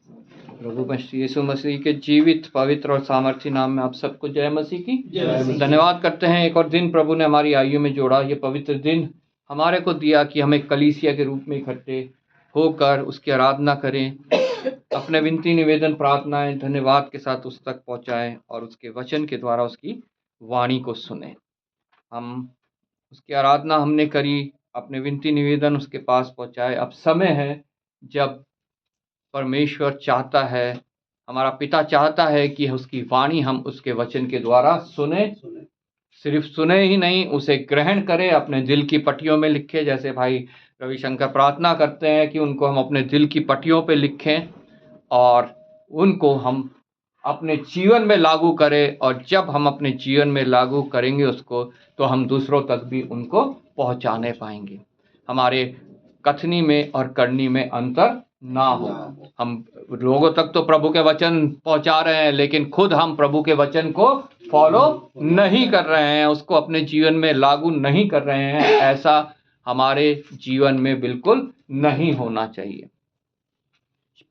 प्रभु मसीह यीशु मसीह के जीवित, पवित्र और सामर्थ्य नाम में आप सबको जय मसीह की। धन्यवाद करते हैं, एक और दिन प्रभु ने हमारी आयु में जोड़ा। ये पवित्र दिन हमारे को दिया कि हम एक कलीसिया के रूप में इकट्ठे होकर उसकी आराधना करें, अपने विनती, निवेदन, प्रार्थनाएं धन्यवाद के साथ उस तक पहुंचाएं और उसके वचन के द्वारा उसकी वाणी को सुने। हम उसकी आराधना हमने करी, अपने विनती निवेदन उसके पास पहुंचाए। अब समय है जब परमेश्वर चाहता है, हमारा पिता चाहता है कि उसकी वाणी हम उसके वचन के द्वारा सुने। सिर्फ सुने ही नहीं, उसे ग्रहण करें, अपने दिल की पट्टियों में लिखे। जैसे भाई रविशंकर प्रार्थना करते हैं कि उनको हम अपने दिल की पट्टियों पे लिखें और उनको हम अपने जीवन में लागू करें। और जब हम अपने जीवन में लागू करेंगे उसको, तो हम दूसरों तक भी उनको पहुंचाने पाएंगे। हमारे कथनी में और करनी में अंतर ना हो। हम लोगों तक तो प्रभु के वचन पहुंचा रहे हैं, लेकिन खुद हम प्रभु के वचन को फॉलो नहीं कर रहे हैं, उसको अपने जीवन में लागू नहीं कर रहे हैं। ऐसा हमारे जीवन में बिल्कुल नहीं होना चाहिए।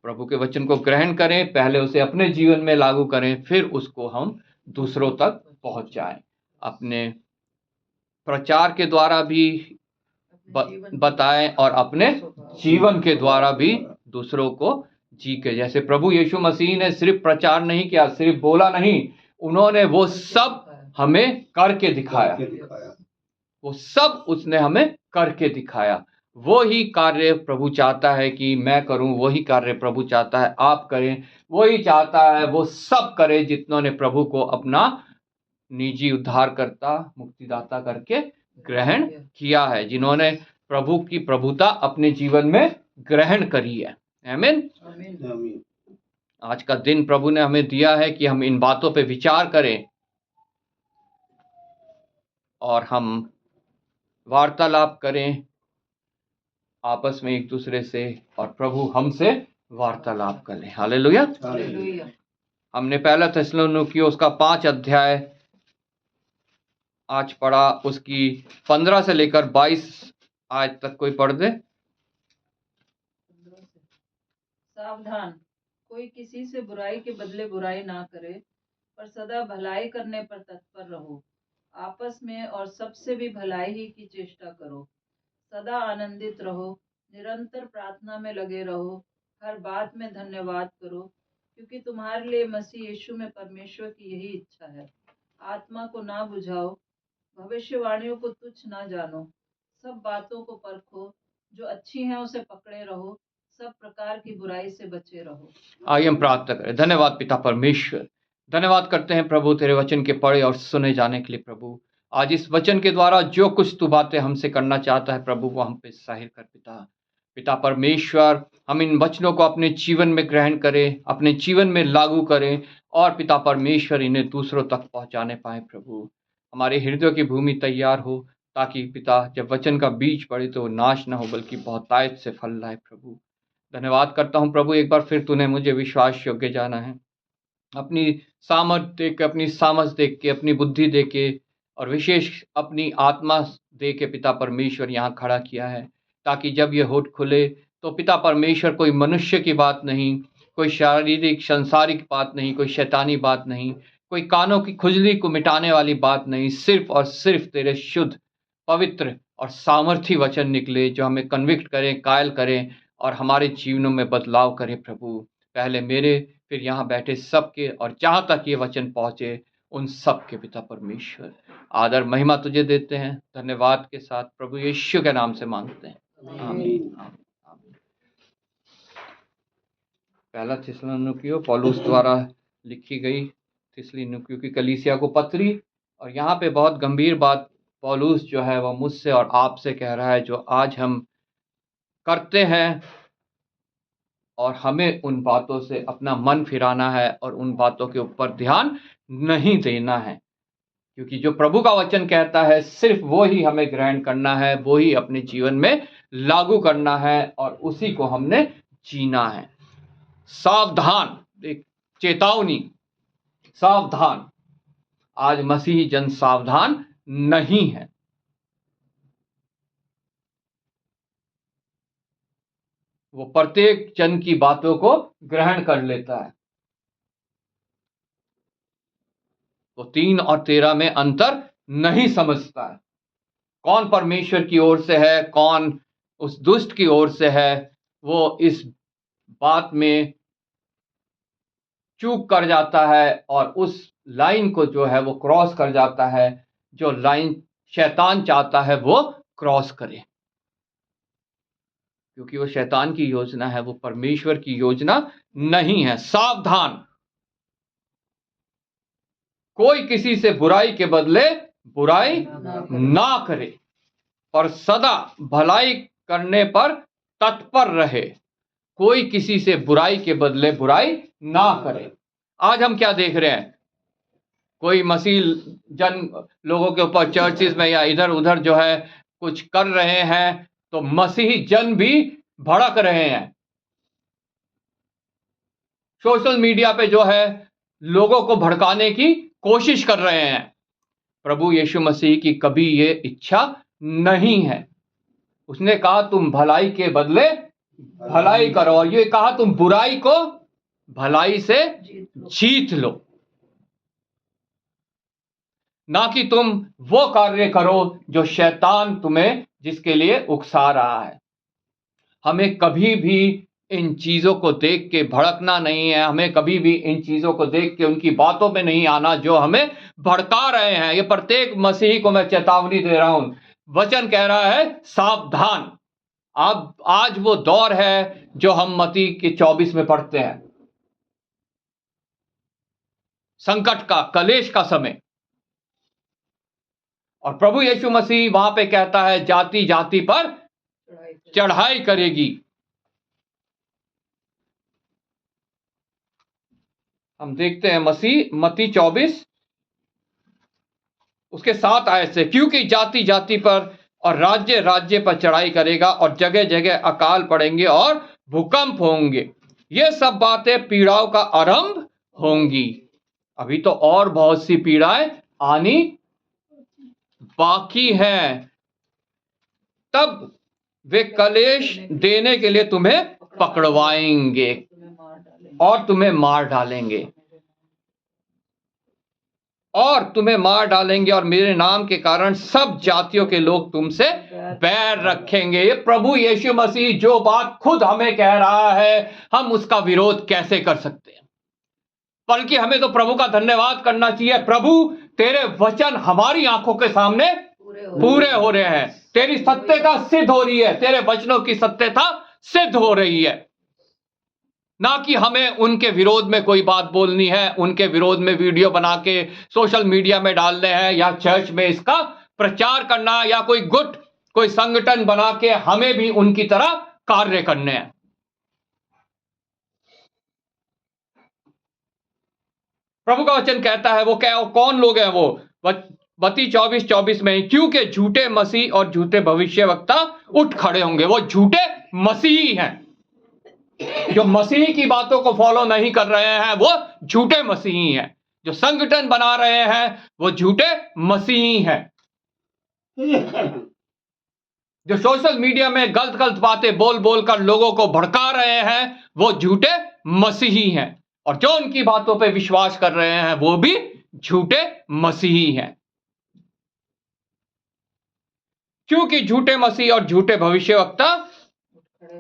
प्रभु के वचन को ग्रहण करें, पहले उसे अपने जीवन में लागू करें, फिर उसको हम दूसरों तक पहुंचाएं। अपने प्रचार के द्वारा भी बताएं और अपने जीवन के द्वारा भी दूसरों को जी के। जैसे प्रभु यीशु मसीह ने सिर्फ प्रचार नहीं किया, सिर्फ बोला नहीं, उन्होंने वो सब हमें करके दिखाया। वो सब उसने हमें करके दिखाया। वो ही कार्य प्रभु चाहता है कि मैं करूं, वही कार्य प्रभु चाहता है आप करें। वही चाहता है वो सब करें जितनों ने प्रभु को अपना निजी उद्धारकर्ता, मुक्तिदाता करके ग्रहण किया है, जिन्होंने प्रभु की प्रभुता अपने जीवन में ग्रहण करी है। आमीन। आज का दिन प्रभु ने हमें दिया है कि हम इन बातों पे विचार करें और हम वार्तालाप करें आपस में एक दूसरे से, और प्रभु हमसे वार्तालाप करें। हालेलुया। हमने पहला थिस्सलुनीकियों उसका 5 अध्याय आज पढ़ा, उसकी 15 से लेकर 22 आज तक कोई पढ़ दे। सावधान, कोई किसी से बुराई के बदले बुराई ना करे, पर सदा भलाई करने पर तत्पर रहो। आपस में और सबसे भी भलाई ही की चेष्टा करो। सदा आनंदित रहो, निरंतर प्रार्थना में लगे रहो, हर बात में धन्यवाद करो, क्योंकि तुम्हारे लिए मसीह यीशु में परमेश्वर की यही इच्छा है। आत्मा को ना बुझाओ, भविष्यवाणियों को तुच्छ ना जानो, सब बातों को परखो, जो अच्छी हैं उसे पकड़े रहो, सब प्रकार की बुराई से बचे रहो। आइए हम प्रार्थना करें। धन्यवाद पिता परमेश्वर, धन्यवाद करते हैं प्रभु तेरे वचन के पढ़े और सुने जाने के लिए। प्रभु आज इस वचन के द्वारा जो कुछ तू बातें हमसे करना चाहता है प्रभु, वो हम पे जाहिर कर पिता परमेश्वर। हम इन वचनों को अपने जीवन में ग्रहण करें, अपने जीवन में लागू करें, और पिता परमेश्वर इन्हें दूसरों तक पहुंचाने पाए। प्रभु हमारे हृदय की भूमि तैयार हो, ताकि पिता जब वचन का बीज पड़े तो नाश ना हो, बल्कि बहुतायत से फल लाए। प्रभु धन्यवाद करता हूं प्रभु, एक बार फिर तूने मुझे विश्वास योग्य जाना है। अपनी सामर्थ देख के, अपनी सामझ देख के, अपनी बुद्धि दे के, और विशेष अपनी आत्मा दे के पिता परमेश्वर यहाँ खड़ा किया है, ताकि जब ये होठ खुले तो पिता परमेश्वर कोई मनुष्य की बात नहीं, कोई शारीरिक संसारिक बात नहीं, कोई शैतानी बात नहीं, कोई कानों की खुजली को मिटाने वाली बात नहीं, सिर्फ और सिर्फ तेरे शुद्ध, पवित्र और सामर्थी वचन निकले, जो हमें कन्विक्ट करें, कायल करें और हमारे जीवनों में बदलाव करें। प्रभु पहले मेरे, फिर यहाँ बैठे सबके, और जहाँ तक ये वचन पहुँचे उन सब के पिता परमेश्वर आदर महिमा तुझे देते हैं। धन्यवाद के साथ प्रभु यीशु के नाम से मांगते हैं, आमीन। पहला थिस्सलुनीकियों पौलुस द्वारा लिखी गई थिस्सलुनीकियों की कलीसिया को पत्री, और यहाँ पे बहुत गंभीर बात पौलुस जो है वह मुझसे और आपसे कह रहा है, जो आज हम करते हैं, और हमें उन बातों से अपना मन फिराना है और उन बातों के ऊपर ध्यान नहीं देना है, क्योंकि जो प्रभु का वचन कहता है सिर्फ वो ही हमें ग्रहण करना है, वो ही अपने जीवन में लागू करना है, और उसी को हमने जीना है। सावधान, एक चेतावनी, सावधान। आज मसीही जन सावधान नहीं है। वो प्रत्येक जन की बातों को ग्रहण कर लेता है। वो 3 और 13 में अंतर नहीं समझता है। कौन परमेश्वर की ओर से है, कौन उस दुष्ट की ओर से है, वो इस बात में चूक कर जाता है और उस लाइन को जो है वो क्रॉस कर जाता है, जो लाइन शैतान चाहता है वो क्रॉस करे, क्योंकि वो शैतान की योजना है, वो परमेश्वर की योजना नहीं है। सावधान, कोई किसी से बुराई के बदले बुराई ना करे, पर सदा भलाई करने पर तत्पर रहे। कोई किसी से बुराई के बदले बुराई ना करे। आज हम क्या देख रहे हैं? कोई मसीह जन लोगों के ऊपर चर्चिस में या इधर उधर जो है कुछ कर रहे हैं, तो मसीही जन भी भड़क रहे हैं। सोशल मीडिया पे जो है लोगों को भड़काने की कोशिश कर रहे हैं। प्रभु यीशु मसीह की कभी ये इच्छा नहीं है। उसने कहा तुम भलाई के बदले भलाई करो, और ये कहा तुम बुराई को भलाई से जीत लो, ना कि तुम वो कार्य करो जो शैतान तुम्हें जिसके लिए उकसा रहा है। हमें कभी भी इन चीजों को देख के भड़कना नहीं है। हमें कभी भी इन चीजों को देख के उनकी बातों पे नहीं आना जो हमें भड़का रहे हैं। ये प्रत्येक मसीही को मैं चेतावनी दे रहा हूं। वचन कह रहा है सावधान। अब आज वो दौर है जो हम मत्ती के 24 में पढ़ते हैं, संकट का, कलेश का समय। और प्रभु यीशु मसीह वहां पे कहता है जाति जाति पर चढ़ाई करेगी। हम देखते हैं मत्ती 24 उसके 7 आयत से, क्योंकि जाति जाति पर और राज्य राज्य पर चढ़ाई करेगा और जगह जगह अकाल पड़ेंगे और भूकंप होंगे। ये सब बातें पीड़ाओं का आरंभ होंगी। अभी तो और बहुत सी पीड़ाएं आनी बाकी हैं। तब वे कलेश देने के लिए तुम्हें पकड़वाएंगे और तुम्हें मार डालेंगे, और मेरे नाम के कारण सब जातियों के लोग तुमसे बैर रखेंगे। ये प्रभु यीशु मसीह जो बात खुद हमें कह रहा है, हम उसका विरोध कैसे कर सकते हैं? बल्कि हमें तो प्रभु का धन्यवाद करना चाहिए। प्रभु तेरे वचन हमारी आंखों के सामने पूरे हो रहे हैं, तेरी सत्यता सिद्ध हो रही है, तेरे वचनों की सत्यता सिद्ध हो रही है। ना कि हमें उनके विरोध में कोई बात बोलनी है, उनके विरोध में वीडियो बना के सोशल मीडिया में डालने हैं, या चर्च में इसका प्रचार करना, या कोई संगठन बना के हमें भी उनकी तरह कार्य करने हैं। प्रभु का वचन कहता है, वो कौन लोग हैं? वो मत्ती 24:24 में, क्योंकि झूठे मसीह और झूठे भविष्यवक्ता उठ खड़े होंगे। वो झूठे मसीही हैं, जो मसीह की बातों को फॉलो नहीं कर रहे हैं वो झूठे मसीही हैं। जो संगठन बना रहे हैं वो झूठे मसीही हैं। जो सोशल मीडिया में गलत गलत बातें बोल बोल कर लोगों को भड़का रहे हैं वो झूठे मसीही हैं, और जो उनकी बातों पे विश्वास कर रहे हैं वो भी झूठे मसीही हैं। क्योंकि झूठे मसीह और झूठे भविष्यवक्ता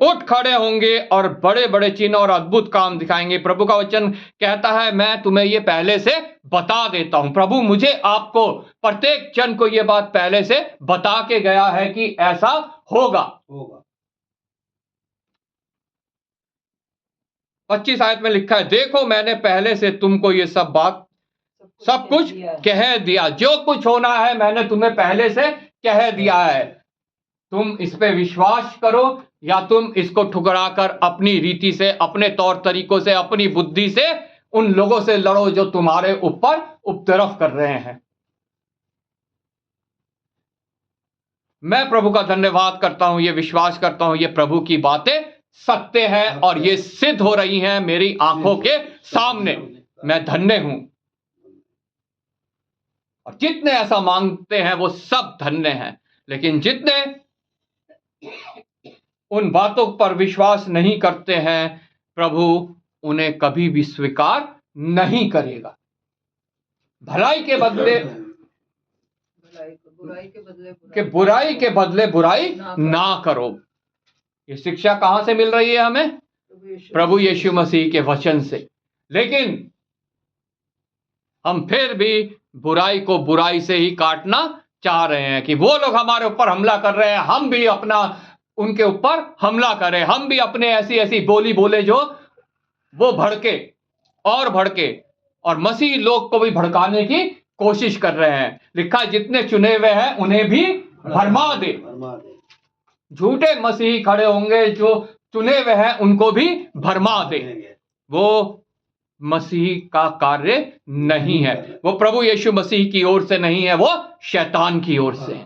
उठ खड़े होंगे और बड़े बड़े चिन्ह और अद्भुत काम दिखाएंगे। प्रभु का वचन कहता है, मैं तुम्हें ये पहले से बता देता हूं। प्रभु मुझे आपको प्रत्येक जन को ये बात पहले से बता के गया है कि ऐसा होगा। 25 आयत में लिखा है, देखो मैंने पहले से तुमको ये सब कुछ कह दिया। जो कुछ होना है मैंने तुम्हें पहले से कह दिया है। तुम इस पे विश्वास करो या तुम इसको ठुकराकर अपनी रीति से, अपने तौर तरीकों से, अपनी बुद्धि से उन लोगों से लड़ो जो तुम्हारे ऊपर उपद्रव कर रहे हैं। मैं प्रभु का धन्यवाद करता हूं, ये विश्वास करता हूं ये प्रभु की बातें सत्य है और ये सिद्ध हो रही हैं मेरी आंखों के सामने। मैं धन्य हूं, और जितने ऐसा मांगते हैं वो सब धन्य हैं। लेकिन जितने उन बातों पर विश्वास नहीं करते हैं, प्रभु उन्हें कभी भी स्वीकार नहीं करेगा। भलाई के बदले बुराई के बदले बुराई ना करो। ये शिक्षा कहां से मिल रही है हमें? प्रभु यीशु मसीह के वचन से। लेकिन हम फिर भी बुराई को बुराई से ही काटना चाह रहे हैं कि वो लोग हमारे ऊपर हमला कर रहे हैं, हम भी अपना उनके ऊपर हमला करें, हम भी अपने ऐसी ऐसी बोली बोले जो वो भड़के और मसीह लोग को भी भड़काने की कोशिश कर रहे हैं। लिखा है जितने चुने हुए हैं उन्हें भी भरमा दे। झूठे मसीही खड़े होंगे, जो चुने हुए हैं उनको भी भरमा दे। वो मसीह का कार्य नहीं है, वो प्रभु यीशु मसीह की ओर से नहीं है, वो शैतान की ओर से है।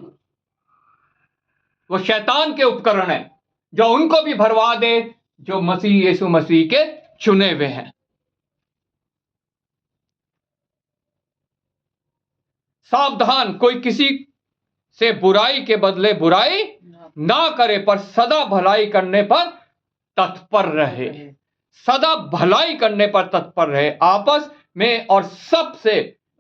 वो शैतान के उपकरण है जो उनको भी भरवा दे जो मसीह यीशु मसीह के चुने हुए हैं। सावधान, कोई किसी से बुराई के बदले बुराई ना करे, पर सदा भलाई करने पर तत्पर रहे। सदा भलाई करने पर तत्पर रहे। आपस में और सबसे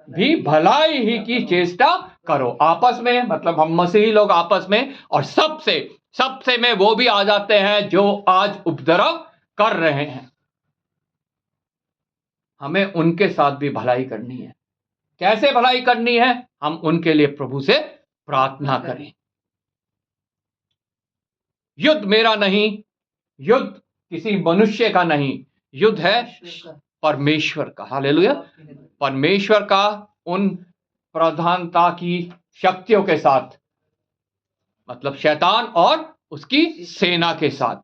भी भलाई ही की चेष्टा करो। आपस में मतलब हम मसीही लोग आपस में, और सबसे में वो भी आ जाते हैं जो आज उपद्रव कर रहे हैं। हमें उनके साथ भी भलाई करनी है। कैसे भलाई करनी है? हम उनके लिए प्रभु से प्रार्थना करें। युद्ध मेरा नहीं, युद्ध किसी मनुष्य का नहीं, युद्ध है परमेश्वर का। हालेलुया। परमेश्वर का उन प्रधानता की शक्तियों के साथ, मतलब शैतान और उसकी सेना के साथ।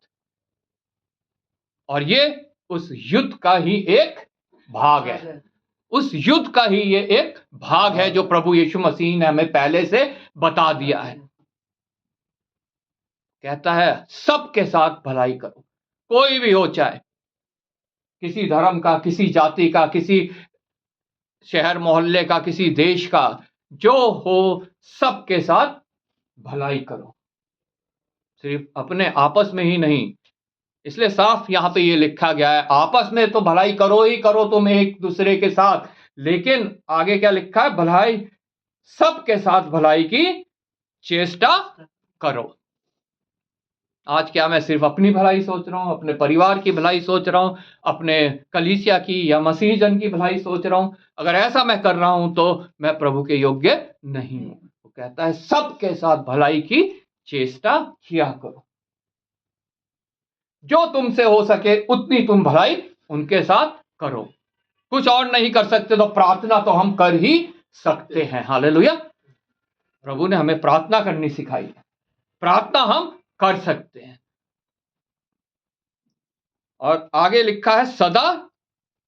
और ये उस युद्ध का ही एक भाग है। उस युद्ध का ही ये एक भाग है जो प्रभु यीशु मसीह ने हमें पहले से बता दिया है। कहता है सबके साथ भलाई करो, कोई भी हो, चाहे किसी धर्म का, किसी जाति का, किसी शहर मोहल्ले का, किसी देश का, जो हो सबके साथ भलाई करो, सिर्फ अपने आपस में ही नहीं। इसलिए साफ यहां पे ये लिखा गया है, आपस में तो भलाई करो ही करो तुम एक दूसरे के साथ, लेकिन आगे क्या लिखा है? भलाई, सबके साथ भलाई की चेष्टा करो। आज क्या मैं सिर्फ अपनी भलाई सोच रहा हूं, अपने परिवार की भलाई सोच रहा हूं, अपने कलीसिया की या मसीह जन की भलाई सोच रहा हूं? अगर ऐसा मैं कर रहा हूं तो मैं प्रभु के योग्य नहीं हूं। वो कहता है सबके साथ भलाई की चेष्टा किया करो, जो तुमसे हो सके उतनी तुम भलाई उनके साथ करो। कुछ और नहीं कर सकते तो प्रार्थना तो हम कर ही सकते हैं। हालेलुया। प्रभु ने हमें प्रार्थना करनी सिखाई है, प्रार्थना हम कर सकते हैं। और आगे लिखा है सदा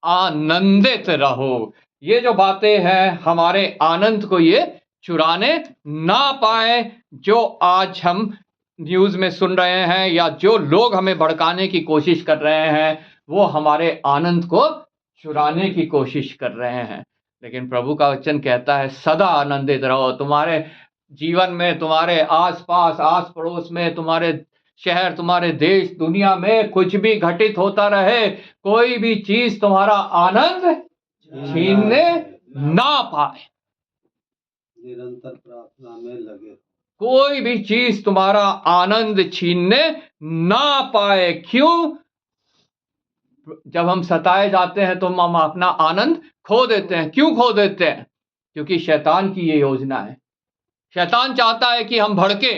आनंदित रहो। ये जो बातें हैं हमारे आनंद को ये चुराने ना पाए। जो आज हम न्यूज में सुन रहे हैं या जो लोग हमें भड़काने की कोशिश कर रहे हैं, वो हमारे आनंद को चुराने की कोशिश कर रहे हैं। लेकिन प्रभु का वचन कहता है सदा आनंदित रहो। तुम्हारे जीवन में, तुम्हारे आसपास, आस पड़ोस में, तुम्हारे शहर, तुम्हारे देश, दुनिया में कुछ भी घटित होता रहे, कोई भी चीज तुम्हारा आनंद छीनने ना पाए। निरंतर प्रार्थना में लगे, कोई भी चीज तुम्हारा आनंद छीनने ना पाए। क्यों? जब हम सताए जाते हैं तो हम अपना आनंद खो देते हैं। क्यों खो देते हैं? क्योंकि शैतान की ये योजना है। शैतान चाहता है कि हम भड़के,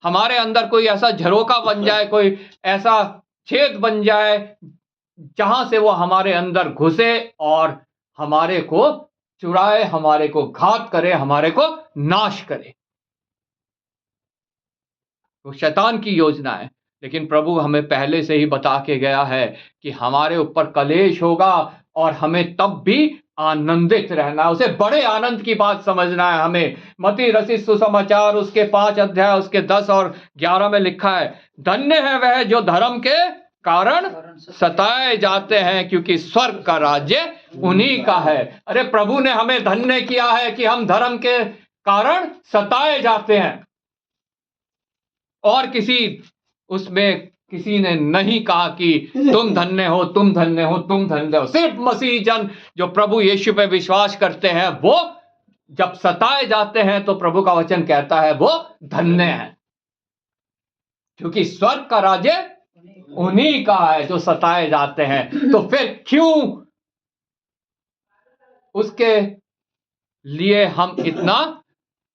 हमारे अंदर कोई ऐसा झरोका बन जाए, कोई ऐसा छेद बन जाए जहां से वो हमारे अंदर घुसे और हमारे को चुराए, हमारे को घात करे, हमारे को नाश करे। वो शैतान की योजना है। लेकिन प्रभु हमें पहले से ही बता के गया है कि हमारे ऊपर कलेश होगा और हमें तब भी आनंदित रहना है। उसे बड़े आनंद की बात समझना है हमें। मत्ती रचित सुसमाचार उसके 5 अध्याय उसके 10 और 11 में लिखा है, धन्य है वह जो धर्म के कारण सताए जाते हैं, क्योंकि स्वर्ग का राज्य उन्हीं का है। अरे प्रभु ने हमें धन्य किया है कि हम धर्म के कारण सताए जाते हैं। और किसी उसमें किसी ने नहीं कहा कि तुम धन्य हो, तुम धन्य हो, तुम धन्य हो। सिर्फ मसीही जन जो प्रभु यीशु पे विश्वास करते हैं, वो जब सताए जाते हैं तो प्रभु का वचन कहता है वो धन्य है, क्योंकि स्वर्ग का राज्य उन्हीं का है जो सताए जाते हैं। तो फिर क्यों उसके लिए हम इतना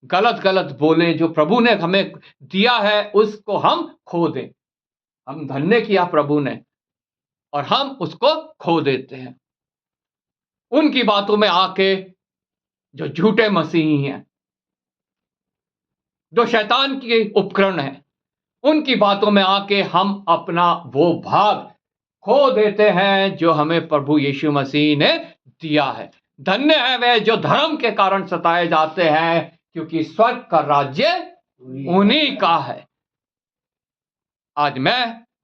गलत गलत बोले? जो प्रभु ने हमें दिया है उसको हम खो दें। हम धन्य किया प्रभु ने और हम उसको खो देते हैं उनकी बातों में आके। जो झूठे मसीही हैं, जो शैतान के उपकरण हैं, उनकी बातों में आके हम अपना वो भाग खो देते हैं जो हमें प्रभु यीशु मसीह ने दिया है। धन्य है वे जो धर्म के कारण सताए जाते हैं, क्योंकि स्वर्ग का राज्य उन्हीं का है। आज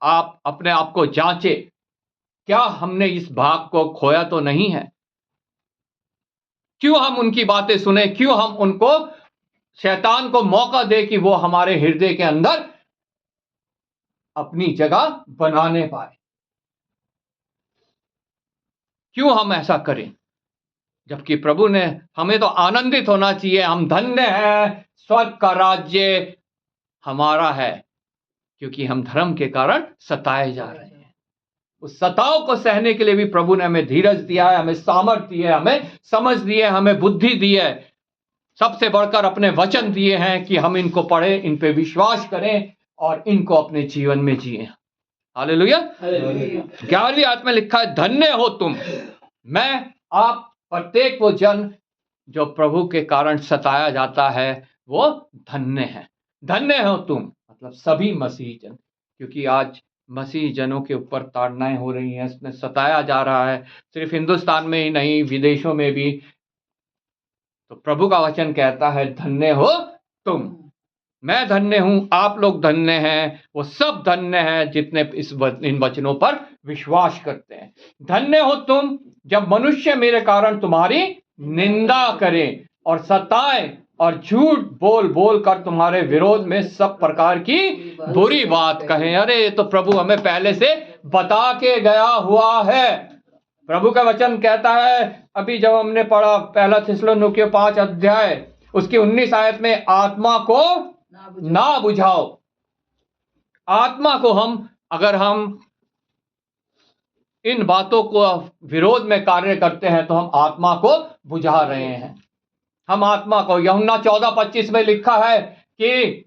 आप अपने आप को जांचे, क्या हमने इस भाग को खोया तो नहीं है? क्यों हम उनकी बातें सुने? क्यों हम उनको, शैतान को मौका दे कि वो हमारे हृदय के अंदर अपनी जगह बनाने पाए? क्यों हम ऐसा करें? जबकि प्रभु ने, हमें तो आनंदित होना चाहिए, हम धन्य हैं, स्वर्ग का राज्य हमारा है, क्योंकि हम धर्म के कारण सताए जा रहे हैं। उस सताव को सहने के लिए भी प्रभु ने हमें धीरज दिया है, हमें सामर्थ्य दिया है, हमें समझ दी है, हमें बुद्धि दी है। सबसे बढ़कर अपने वचन दिए हैं कि हम इनको पढ़ें, इन पे विश्वास करें और इनको अपने जीवन में जिए। हालेलुया। 11वीं आयत में लिखा है, धन्य हो तुम, मैं, आप, प्रत्येक वो जन जो प्रभु के कारण सताया जाता है वो धन्य है। धन्य हो तुम मतलब सभी मसीही जन, क्योंकि आज मसीही जनों के ऊपर ताड़नाएं हो रही हैं, इसमें सताया जा रहा है, सिर्फ हिंदुस्तान में ही नहीं, विदेशों में भी। तो प्रभु का वचन कहता है धन्य हो तुम, मैं धन्य हूं, आप लोग धन्य हैं, वो सब धन्य हैं जितने इन वचनों पर विश्वास करते हैं। धन्य हो तुम जब मनुष्य मेरे कारण तुम्हारी निंदा करें और सताएं और झूठ बोल बोल कर तुम्हारे विरोध में सब प्रकार की बुरी बात कहें। अरे ये तो प्रभु हमें पहले से बता के गया हुआ है। प्रभु का वचन कहता है, अभी जब हमने पढ़ा पहला थिस्सलुनीकियों 5 अध्याय उसकी 19 आयत में, आत्मा को ना बुझाओ। आत्मा को अगर हम इन बातों को विरोध में कार्य करते हैं तो हम आत्मा को बुझा रहे हैं। हम आत्मा को, यूहन्ना 14:25 में लिखा है कि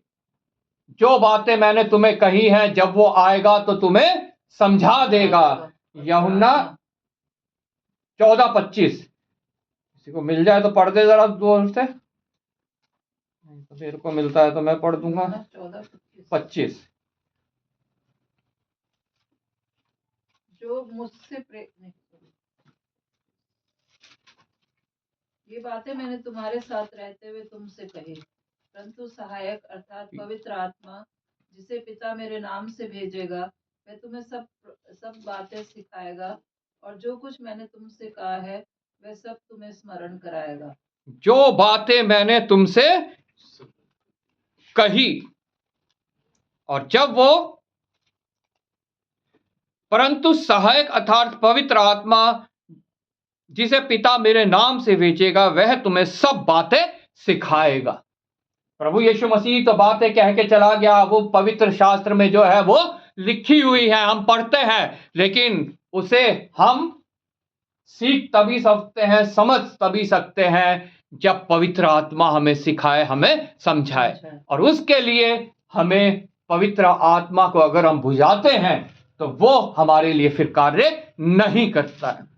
जो बातें मैंने तुम्हें कही हैं जब वो आएगा तो तुम्हें समझा देगा। यूहन्ना 14:25, किसी को मिल जाए तो पढ़ दे जरा जोर से। तो मेरे को मिलता है तो मैं पढ़ दूंगा। 25, जो मुझसे ये बातें मैंने तुम्हारे साथ रहते हुए तुमसे कही, परंतु सहायक अर्थात पवित्र आत्मा जिसे पिता मेरे नाम से भेजेगा, वह तुम्हें सब बातें सिखाएगा और जो कुछ मैंने तुमसे कहा है वह सब तुम्हें स्मरण कराएगा। जो बातें मैंने तुमसे कही, और जब वो, परंतु सहायक अर्थात पवित्र आत्मा जिसे पिता मेरे नाम से भेजेगा वह तुम्हें सब बातें सिखाएगा। प्रभु यीशु मसीह तो बातें कह के चला गया, वो पवित्र शास्त्र में जो है वो लिखी हुई है, हम पढ़ते हैं, लेकिन उसे हम सीख तभी सकते हैं, समझ तभी सकते हैं जब पवित्र आत्मा हमें सिखाए, हमें समझाए। और उसके लिए हमें पवित्र आत्मा को अगर हम बुझाते हैं तो वो हमारे लिए फिर कार्य नहीं करता है।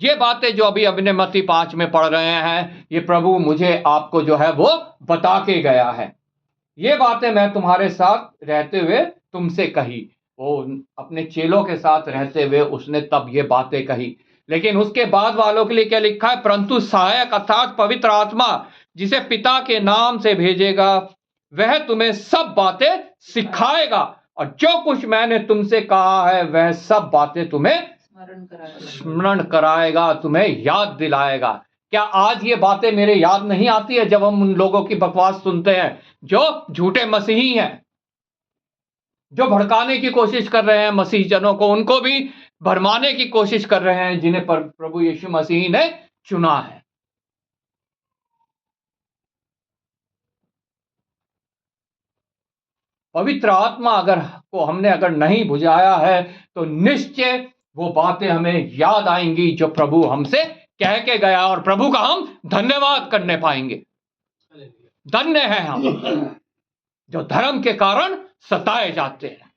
ये बातें जो अभी हमने मत्ती 5 में पढ़ रहे हैं, ये प्रभु मुझे आपको जो है वो बता के गया है। ये बातें मैं तुम्हारे साथ रहते हुए तुमसे कही। वो अपने चेलों के साथ रहते हुए उसने तब ये बातें कही। लेकिन उसके बाद वालों के लिए क्या लिखा है? परंतु सहायक अर्थात पवित्र आत्मा जिसे पिता के नाम से भेजेगा वह तुम्हें सब बातें सिखाएगा और जो कुछ मैंने तुमसे कहा है वह सब बातें तुम्हें स्मरण कराएगा, तुम्हें याद दिलाएगा। क्या आज ये बातें मेरे याद नहीं आती है जब हम उन लोगों की बकवास सुनते हैं जो झूठे मसीही हैं? जो भड़काने की कोशिश कर रहे हैं मसीह जनों को, उनको भी भरमाने की कोशिश कर रहे हैं जिन्हें प्रभु यीशु मसीह ने चुना है। पवित्र आत्मा हमने अगर नहीं बुझाया है तो निश्चय वो बातें हमें याद आएंगी जो प्रभु हमसे कह के गया, और प्रभु का हम धन्यवाद करने पाएंगे। धन्य है हम जो धर्म के कारण सताए जाते हैं।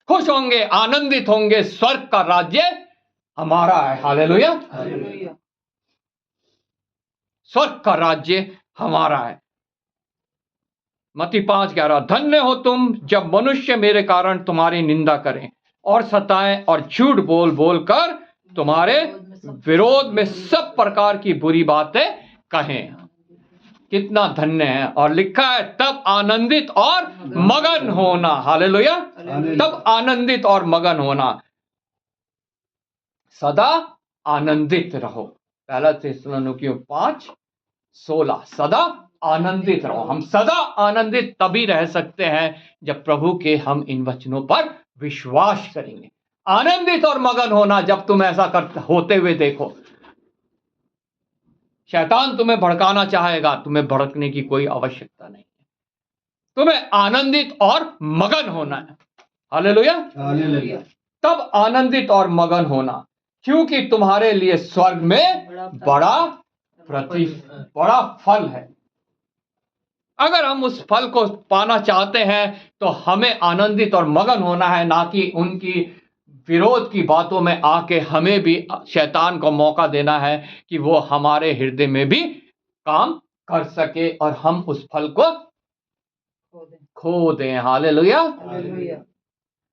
खुश होंगे, आनंदित होंगे, स्वर्ग का राज्य हमारा है। हालेलुया। हालेलुया। स्वर्ग का राज्य हमारा है। मत्ती 5:11, धन्य हो तुम जब मनुष्य मेरे कारण तुम्हारी निंदा करें और सताएं और झूठ बोल बोल कर तुम्हारे विरोध में सब प्रकार की बुरी बातें कहें। कितना धन्य है। और लिखा है तब आनंदित और मगन होना। हालेलुया। तब आनंदित और मगन होना। सदा आनंदित रहो। पहला थिस्सलुनीकियों 5:16, सदा आनंदित रहो। हम सदा आनंदित तभी रह सकते हैं जब प्रभु के हम इन वचनों पर विश्वास करेंगे। आनंदित और मगन होना, जब तुम ऐसा होते हुए देखो। शैतान तुम्हें भड़काना चाहेगा, तुम्हें भड़कने की कोई आवश्यकता नहीं है। तुम्हें आनंदित और मगन होना है। हालेलुया। हालेलुया। तब आनंदित और मगन होना, क्योंकि तुम्हारे लिए स्वर्ग में बड़ा फल है। अगर हम उस फल को पाना चाहते हैं तो हमें आनंदित और मगन होना है, ना कि उनकी विरोध की बातों में आके हमें भी शैतान को मौका देना है कि वो हमारे हृदय में भी काम कर सके और हम उस फल को खो दें। हालेलुया। हालेलुया।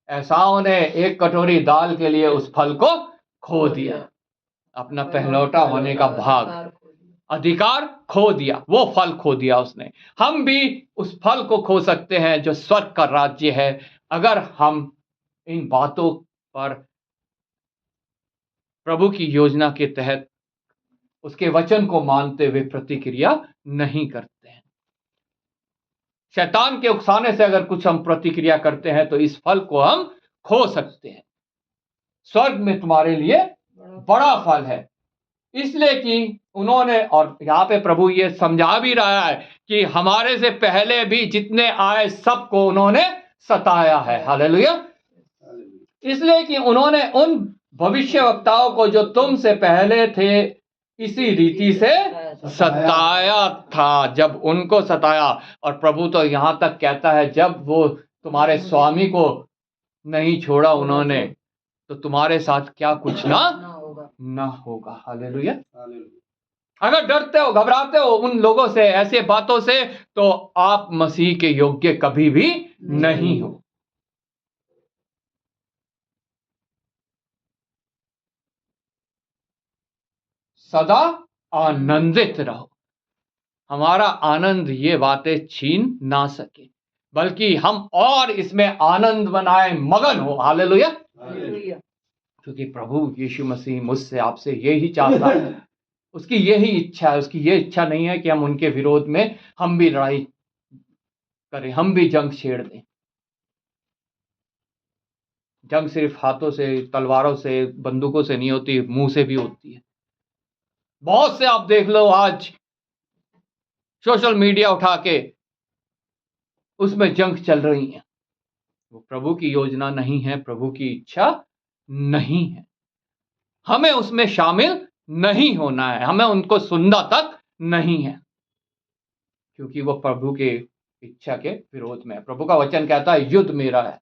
एसाव ने एक कटोरी दाल के लिए उस फल को खो दिया, अपना पहलौठा होने का भाग, अधिकार खो दिया, वो फल खो दिया उसने। हम भी उस फल को खो सकते हैं जो स्वर्ग का राज्य है, अगर हम इन बातों पर प्रभु की योजना के तहत उसके वचन को मानते हुए प्रतिक्रिया नहीं करते हैं। शैतान के उकसाने से अगर कुछ हम प्रतिक्रिया करते हैं तो इस फल को हम खो सकते हैं। स्वर्ग में तुम्हारे लिए बड़ा फल है, इसलिए कि उन्होंने, और यहां पे प्रभु ये समझा भी रहा है कि हमारे से पहले भी जितने आए सबको उन्होंने सताया है। हालेलुया। इसलिए कि उन्होंने उन भविष्यवक्ताओं को जो तुमसे पहले थे इसी रीति से सताया था। जब उनको सताया, और प्रभु तो यहां तक कहता है जब वो तुम्हारे स्वामी को नहीं छोड़ा उन्होंने, तो तुम्हारे साथ क्या कुछ ना होगा। हालेलुया। अगर डरते हो, घबराते हो उन लोगों से, ऐसे बातों से, तो आप मसीह के योग्य कभी भी नहीं हो। सदा आनंदित रहो। हमारा आनंद ये बातें छीन ना सके, बल्कि हम और इसमें आनंद बनाए, मगन हो। हालेलुया। क्योंकि प्रभु यीशु मसीह मुझसे आपसे यही चाहता है, उसकी यही इच्छा है। उसकी ये इच्छा नहीं है कि हम उनके विरोध में हम भी लड़ाई करें, हम भी जंग छेड़ दें। जंग सिर्फ हाथों से, तलवारों से, बंदूकों से नहीं होती, मुंह से भी होती है। बहुत से आप देख लो आज सोशल मीडिया उठा के उसमें जंग चल रही है। वो प्रभु की योजना नहीं है, प्रभु की इच्छा नहीं है। हमें उसमें शामिल नहीं होना है, हमें उनको सुनना तक नहीं है, क्योंकि वो प्रभु के इच्छा के विरोध में है। प्रभु का वचन कहता है युद्ध मेरा है,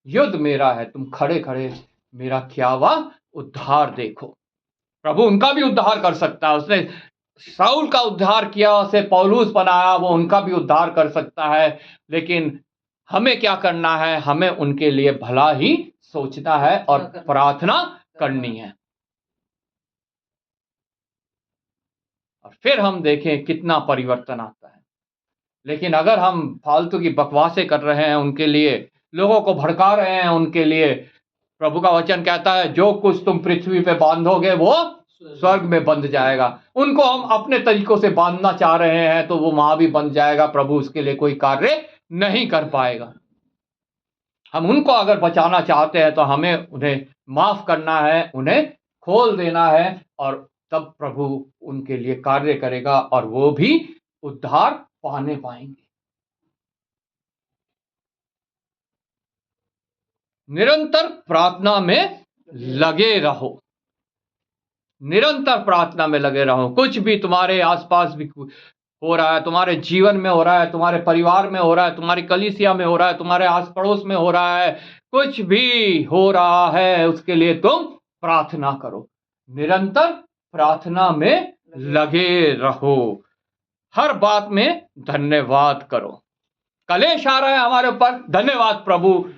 युद्ध मेरा है, तुम खड़े खड़े मेरा किया हुआ उद्धार देखो। प्रभु उनका भी उद्धार कर सकता है। उसने शाऊल का उद्धार किया, उसे पौलुस बनाया, वो उनका भी उद्धार कर सकता है। लेकिन हमें क्या करना है? हमें उनके लिए भला ही सोचना है और प्रार्थना करनी है। और फिर हम देखें कितना परिवर्तन आता है। लेकिन अगर हम फालतू की बकवासें कर रहे हैं, उनके लिए लोगों को भड़का रहे हैं, उनके लिए प्रभु का वचन कहता है जो कुछ तुम पृथ्वी पे बांधोगे वो स्वर्ग में बंध जाएगा। उनको हम अपने तरीकों से बांधना चाह रहे हैं तो वो वहां भी बंध जाएगा, प्रभु उसके लिए कोई कार्य नहीं कर पाएगा। हम उनको अगर बचाना चाहते हैं तो हमें उन्हें माफ करना है, उन्हें खोल देना है, और तब प्रभु उनके लिए कार्य करेगा और वो भी उद्धार पाने पाएंगे। निरंतर प्रार्थना में लगे रहो, निरंतर प्रार्थना में लगे रहो। कुछ भी तुम्हारे आसपास भी हो रहा है, तुम्हारे जीवन में हो रहा है, तुम्हारे परिवार में हो रहा है, तुम्हारी कलीसिया में हो रहा है, तुम्हारे आस पड़ोस में हो रहा है, कुछ भी हो रहा है, उसके लिए तुम प्रार्थना करो, निरंतर प्रार्थना में लगे रहो, हर बात में धन्यवाद करो। कलेश आ रहा है हमारे ऊपर, धन्यवाद प्रभु,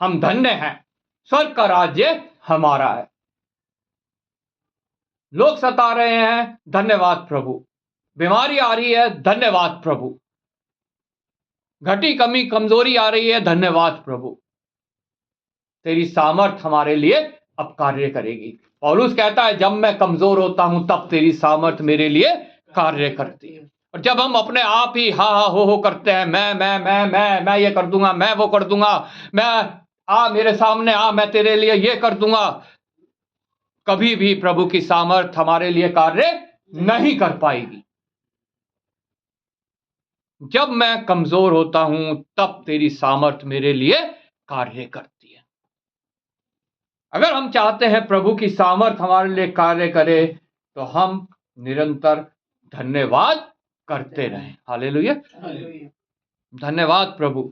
हम धन्य हैं, स्वर्ग का राज्य हमारा है। लोग सता रहे हैं, धन्यवाद प्रभु। बीमारी आ रही है, धन्यवाद प्रभु। घटी कमी कमजोरी आ रही है, धन्यवाद प्रभु। तेरी सामर्थ हमारे लिए अब कार्य करेगी। पौलुस कहता है जब मैं कमजोर होता हूं तब तेरी सामर्थ मेरे लिए कार्य करती है। और जब हम अपने आप ही हा हा हो करते हैं, मैं ये कर दूंगा, मैं वो कर दूंगा, मैं मेरे सामने आ, मैं तेरे लिए ये कर दूंगा, कभी भी प्रभु की सामर्थ हमारे लिए कार्य नहीं कर पाएगी। जब मैं कमजोर होता हूं तब तेरी सामर्थ मेरे लिए कार्य करती है। अगर हम चाहते हैं प्रभु की सामर्थ हमारे लिए कार्य करे तो हम निरंतर धन्यवाद करते रहें। हालेलुया, धन्यवाद प्रभु,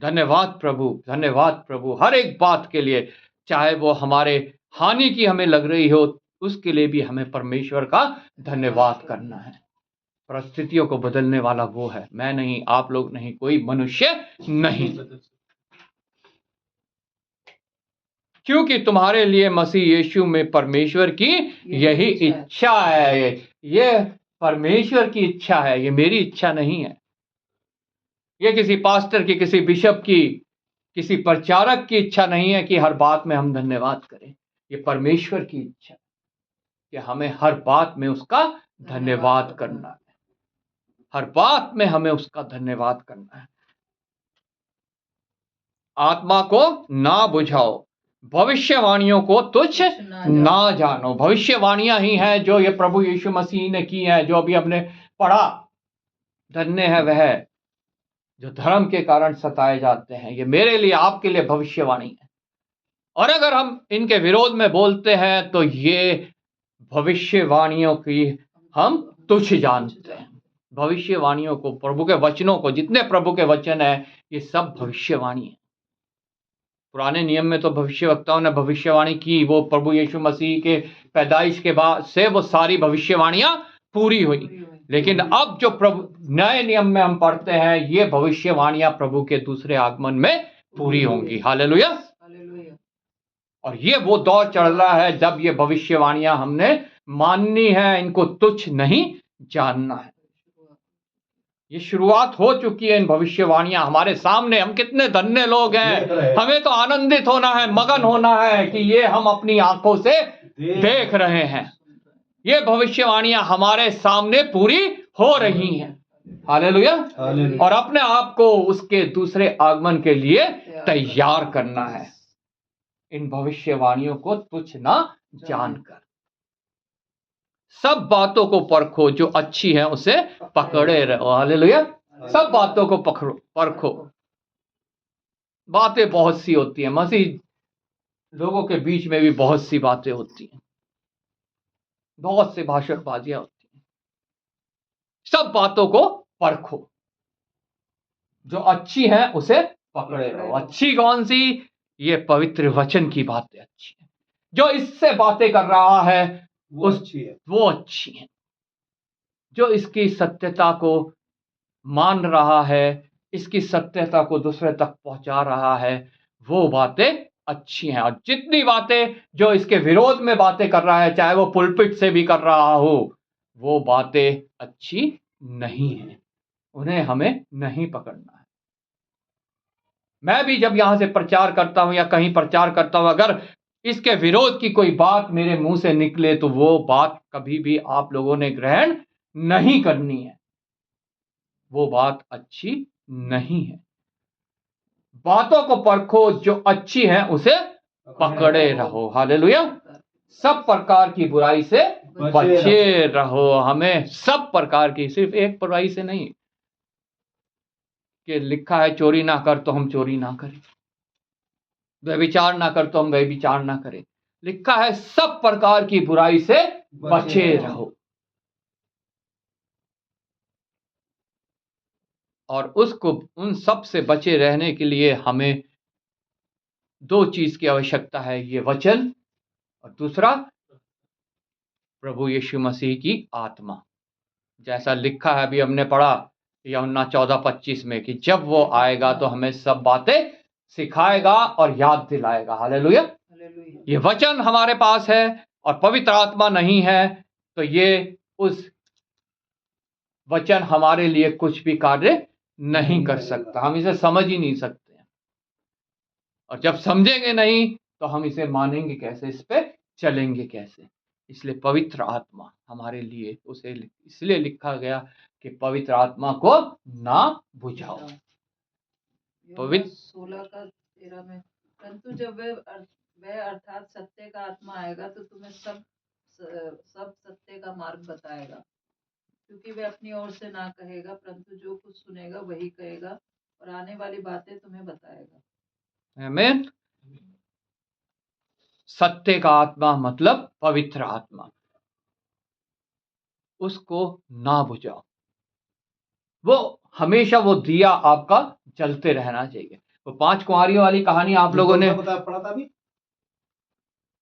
धन्यवाद प्रभु, धन्यवाद प्रभु, हर एक बात के लिए, चाहे वो हमारे हानि की हमें लग रही हो, उसके लिए भी हमें परमेश्वर का धन्यवाद करना है। परिस्थितियों को बदलने वाला वो है, मैं नहीं, आप लोग नहीं, कोई मनुष्य नहीं, क्योंकि तुम्हारे लिए मसीह यीशु में परमेश्वर की यही इच्छा है। ये परमेश्वर की इच्छा है, ये मेरी इच्छा नहीं है, ये किसी पास्टर की, किसी बिशप की, किसी प्रचारक की इच्छा नहीं है कि हर बात में हम धन्यवाद करें। ये परमेश्वर की इच्छा है कि हमें हर बात में उसका धन्यवाद करना है, हर बात में हमें उसका धन्यवाद करना है। आत्मा को ना बुझाओ, भविष्यवाणियों को तुच्छ ना जानो। भविष्यवाणियां ही हैं जो ये प्रभु यीशु मसीह ने की हैं, जो अभी हमने पढ़ा। धन्य है वह जो धर्म के कारण सताए जाते हैं, ये मेरे लिए, आपके लिए भविष्यवाणी है। और अगर हम इनके विरोध में बोलते हैं तो ये भविष्यवाणियों की हम तुच्छ जानते हैं। भविष्यवाणियों को, प्रभु के वचनों को, जितने प्रभु के वचन है, ये सब भविष्यवाणी है। पुराने नियम में तो भविष्यवक्ताओं ने भविष्यवाणी की, वो प्रभु यीशु मसीह के पैदाइश के बाद से वो सारी भविष्यवाणियां पूरी हुई। लेकिन अब जो प्रभु नए नियम में हम पढ़ते हैं, ये भविष्यवाणियां प्रभु के दूसरे आगमन में पूरी होंगी। हालेलुया। और ये वो दौर चल रहा है जब ये भविष्यवाणियां हमने माननी है, इनको तुच्छ नहीं जानना है। ये शुरुआत हो चुकी है, इन भविष्यवाणियां हमारे सामने। हम कितने धन्य लोग हैं, हमें तो आनंदित होना है, मगन होना है कि ये हम अपनी आंखों से देख रहे हैं, ये भविष्यवाणियां हमारे सामने पूरी हो रही हैं। हालेलुया। और अपने आप को उसके दूसरे आगमन के लिए तैयार करना है, इन भविष्यवाणियों को तुच्छ ना जानकर। सब बातों को परखो, जो अच्छी है उसे पकड़े रहो। हालेलुया। सब बातों को परखो। बातें बहुत सी होती हैं, मसीह लोगों के बीच में भी बहुत सी बातें होती हैं, बहुत सी भाषणबाजियां होती हैं। सब बातों को परखो, जो अच्छी है उसे पकड़े रहो। अच्छी कौन सी? ये पवित्र वचन की बातें अच्छी है। जो इससे बातें कर रहा है वो अच्छी है। जो इसकी सत्यता को मान रहा है, इसकी सत्यता को दूसरे तक पहुंचा रहा है, वो बातें अच्छी हैं। और जितनी बातें जो इसके विरोध में बातें कर रहा है, चाहे वो पुलपिट से भी कर रहा हो, वो बातें अच्छी नहीं है, उन्हें हमें नहीं पकड़ना है। मैं भी जब यहां से प्रचार करता हूं या कहीं प्रचार करता हूं, अगर इसके विरोध की कोई बात मेरे मुंह से निकले तो वो बात कभी भी आप लोगों ने ग्रहण नहीं करनी है, वो बात अच्छी नहीं है। बातों को परखो, जो अच्छी है उसे पकड़े रहो। हालेलुया। सब प्रकार की बुराई से बचे रहो। हमें सब प्रकार की, सिर्फ एक बुराई से नहीं कि लिखा है चोरी ना कर तो हम चोरी ना करें, व्यभिचार ना कर तो हम व्यभिचार ना करें। लिखा है सब प्रकार की बुराई से बचे रहो। और उसको, उन सब से बचे रहने के लिए हमें दो चीज की आवश्यकता है, ये वचन और दूसरा प्रभु यीशु मसीह की आत्मा। जैसा लिखा है, अभी हमने पढ़ा यूहन्ना 14:25 में कि जब वो आएगा तो हमें सब बातें सिखाएगा और याद दिलाएगा। हालेलुया। ये वचन हमारे पास है और पवित्र आत्मा नहीं है तो ये उस वचन हमारे लिए कुछ भी कार्य नहीं कर सकता। हम इसे समझ ही नहीं सकते हैं, और जब समझेंगे नहीं तो हम इसे मानेंगे कैसे, इस पे चलेंगे कैसे। इसलिए पवित्र आत्मा हमारे लिए, उसे इसलिए लिखा गया कि पवित्र आत्मा को ना बुझाओ। पवित्र 16:13 में, परंतु जब वह अर्थात सत्य का आत्मा आएगा तो तुम्हें सब सत्य का मार्ग बताएगा, क्योंकि वह अपनी ओर से ना कहेगा, परंतु जो कुछ सुनेगा वही कहेगा और आने वाली बातें तुम्हें बताएगा। आमीन। सत्य का आत्मा मतलब पवित्र आत्मा, उसको ना बुझाओ। वो हमेशा वो दिया आपका जलते रहना चाहिए। वो 5 कुंवारियों वाली कहानी आप लोगों ने पढ़ा था अभी,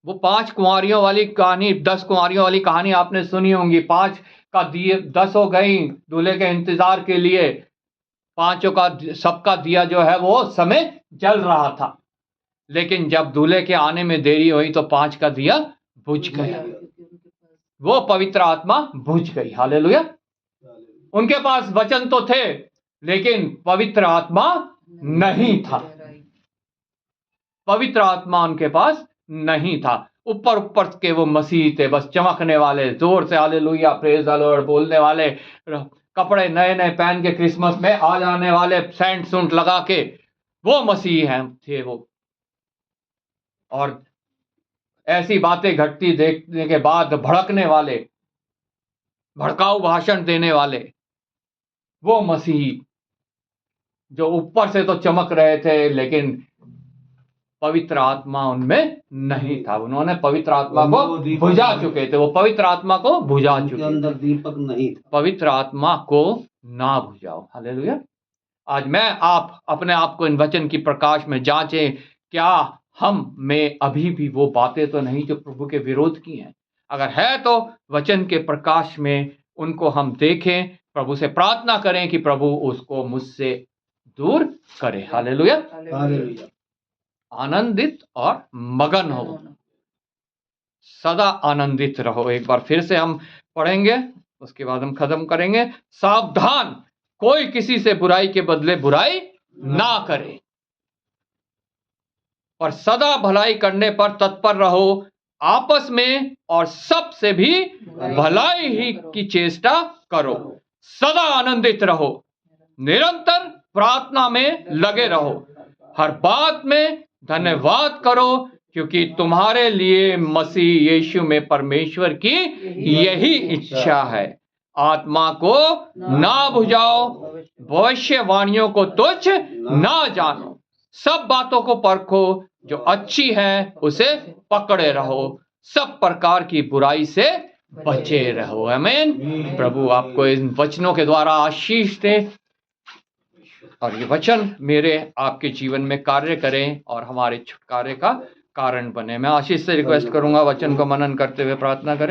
वो 5 कुंवारियों वाली कहानी, 10 कुंवारियों वाली कहानी आपने सुनी होंगी। 5 का दिए 10 हो गई दूल्हे के इंतजार के लिए, 5 का सबका दिया जो है वो समय जल रहा था, लेकिन जब दूल्हे के आने में देरी हुई तो 5 का दिया बुझ गया। वो पवित्र आत्मा बुझ गई। हालेलुया। उनके पास वचन तो थे लेकिन पवित्र आत्मा नहीं था। पवित्र आत्मा उनके पास नहीं था। ऊपर ऊपर के वो मसीह थे, बस चमकने वाले, जोर से हालेलुया प्रेज द लॉर्ड बोलने वाले, कपड़े नए नए पहन के क्रिसमस में आ जाने वाले, सेंट सूंट लगा के, वो मसीह हैं थे वो। और ऐसी बातें घटती देखने के बाद भड़कने वाले, भड़काऊ भाषण देने वाले, वो मसीही जो ऊपर से तो चमक रहे थे लेकिन पवित्र आत्मा उनमें नहीं था। उन्होंने पवित्र आत्मा को बुझा चुके थे, वो पवित्र आत्मा को बुझा चुके थे। अंदर दीपक नहीं था। पवित्र आत्मा को ना बुझाओ। हालेलुया। आज मैं आप अपने आप को इन वचन की प्रकाश में जांचें, क्या हम में अभी भी वो बातें तो नहीं जो प्रभु के विरोध की हैं। अगर है तो वचन के प्रकाश में उनको हम देखें, प्रभु से प्रार्थना करें कि प्रभु उसको मुझसे दूर करे। हालेलुया। हालेलुया। आनंदित और मगन हो, सदा आनंदित रहो। एक बार फिर से हम पढ़ेंगे, उसके बाद हम खत्म करेंगे। सावधान, कोई किसी से बुराई के बदले बुराई ना करे, और सदा भलाई करने पर तत्पर रहो। आपस में और सबसे भी भलाई ही की चेष्टा करो। सदा आनंदित रहो, निरंतर प्रार्थना में लगे रहो, हर बात में धन्यवाद करो, क्योंकि तुम्हारे लिए मसीह यीशु में परमेश्वर की यही इच्छा है। आत्मा को ना बुझाओ, भविष्यवाणियों को तुच्छ ना जानो, सब बातों को परखो, जो अच्छी है उसे पकड़े रहो, सब प्रकार की बुराई से बचे रहो। आमीन। प्रभु आपको इन वचनों के द्वारा आशीष दे और ये वचन मेरे आपके जीवन में कार्य करें और हमारे छुटकारे का कारण बने। मैं आशीष से रिक्वेस्ट करूंगा, वचन को मनन करते हुए प्रार्थना करें।